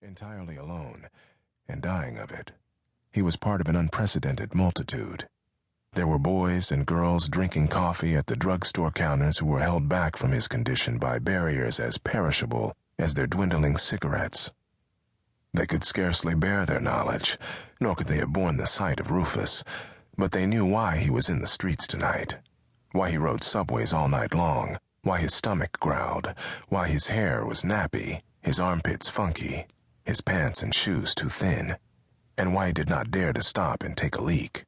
entirely alone, and dying of it. He was part of an unprecedented multitude. There were boys and girls drinking coffee at the drugstore counters who were held back from his condition by barriers as perishable as their dwindling cigarettes. They could scarcely bear their knowledge, nor could they have borne the sight of Rufus, but they knew why he was in the streets tonight, why he rode subways all night long, why his stomach growled, why his hair was nappy, his armpits funky, his pants and shoes too thin, and why he did not dare to stop and take a leak.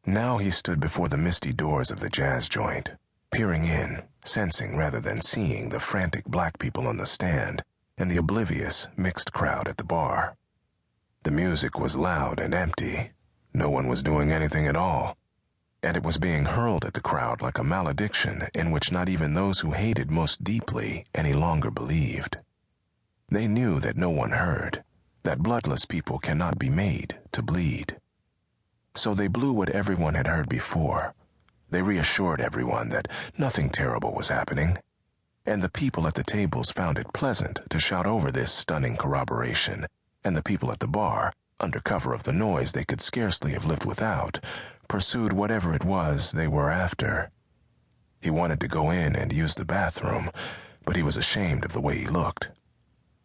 Now he stood before the misty doors of the jazz joint, peering in, sensing rather than seeing the frantic black people on the stand and the oblivious, mixed crowd at the bar. The music was loud and empty. No one was doing anything at all, and it was being hurled at the crowd like a malediction in which not even those who hated most deeply any longer believed. They knew that no one heard, that bloodless people cannot be made to bleed. So they blew what everyone had heard before. They reassured everyone that nothing terrible was happening, and the people at the tables found it pleasant to shout over this stunning corroboration, and the people at the bar, under cover of the noise they could scarcely have lived without, pursued whatever it was they were after. He wanted to go in and use the bathroom, but he was ashamed of the way he looked.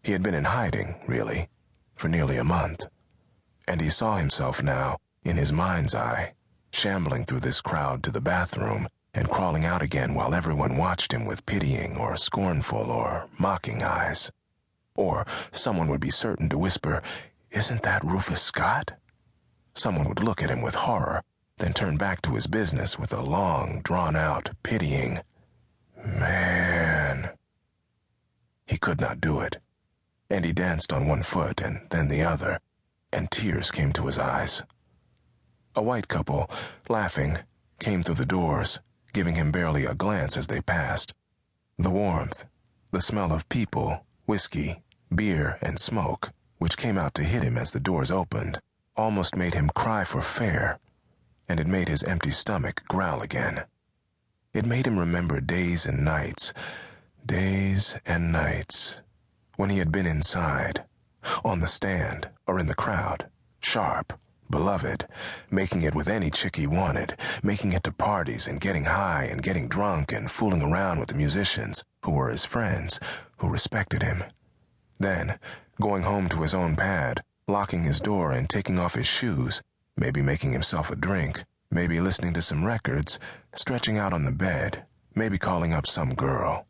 He had been in hiding, really, for nearly a month, and he saw himself now, in his mind's eye, shambling through this crowd to the bathroom and crawling out again while everyone watched him with pitying or scornful or mocking eyes. Or someone would be certain to whisper, "Isn't that Rufus Scott?" Someone would look at him with horror, then turn back to his business with a long, drawn-out, pitying, "Man." He could not do it, and he danced on one foot and then the other, and tears came to his eyes. A white couple, laughing, came through the doors, giving him barely a glance as they passed. The warmth, the smell of people, whiskey, beer, and smoke, which came out to hit him as the doors opened, almost made him cry for fare, and it made his empty stomach growl again. It made him remember days and nights, when he had been inside, on the stand or in the crowd, sharp, beloved, making it with any chick he wanted, making it to parties and getting high and getting drunk and fooling around with the musicians who were his friends, who respected him. Then, going home to his own pad, locking his door and taking off his shoes, maybe making himself a drink, maybe listening to some records, stretching out on the bed, maybe calling up some girl,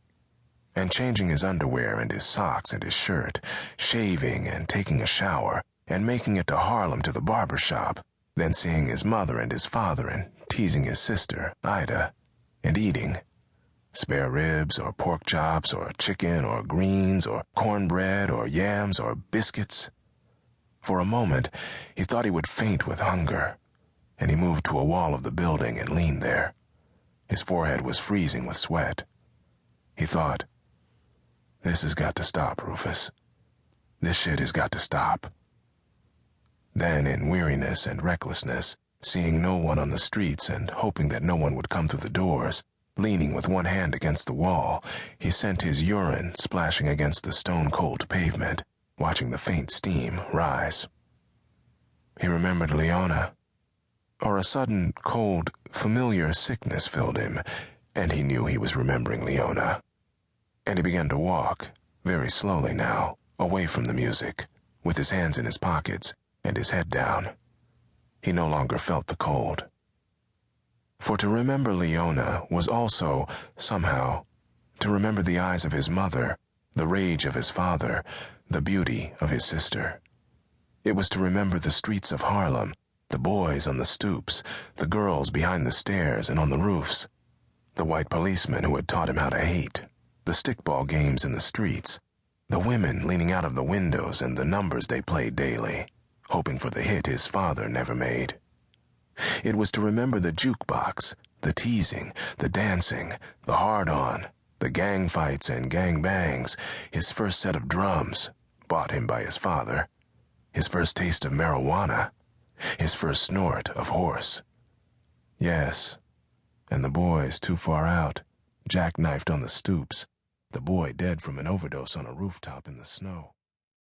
and changing his underwear and his socks and his shirt, shaving and taking a shower, and making it to Harlem to the barber shop, then seeing his mother and his father and teasing his sister, Ida, and eating spare ribs or pork chops or chicken or greens or cornbread or yams or biscuits. For a moment, he thought he would faint with hunger, and he moved to a wall of the building and leaned there. His forehead was freezing with sweat. He thought, "This has got to stop, Rufus. This shit has got to stop." Then, in weariness and recklessness, seeing no one on the streets and hoping that no one would come through the doors, leaning with one hand against the wall, he sent his urine splashing against the stone-cold pavement, watching the faint steam rise. He remembered Leona, or a sudden, cold, familiar sickness filled him, and he knew he was remembering Leona. And he began to walk, very slowly now, away from the music, with his hands in his pockets and his head down. He no longer felt the cold. For to remember Leona was also, somehow, to remember the eyes of his mother, the rage of his father, the beauty of his sister. It was to remember the streets of Harlem, the boys on the stoops, the girls behind the stairs and on the roofs, the white policemen who had taught him how to hate, the stickball games in the streets, the women leaning out of the windows and the numbers they played daily, hoping for the hit his father never made. It was to remember the jukebox, the teasing, the dancing, the hard-on, the gang fights and gang bangs, his first set of drums, bought him by his father, his first taste of marijuana, his first snort of horse. Yes, and the boys too far out, jackknifed on the stoops, the boy dead from an overdose on a rooftop in the snow.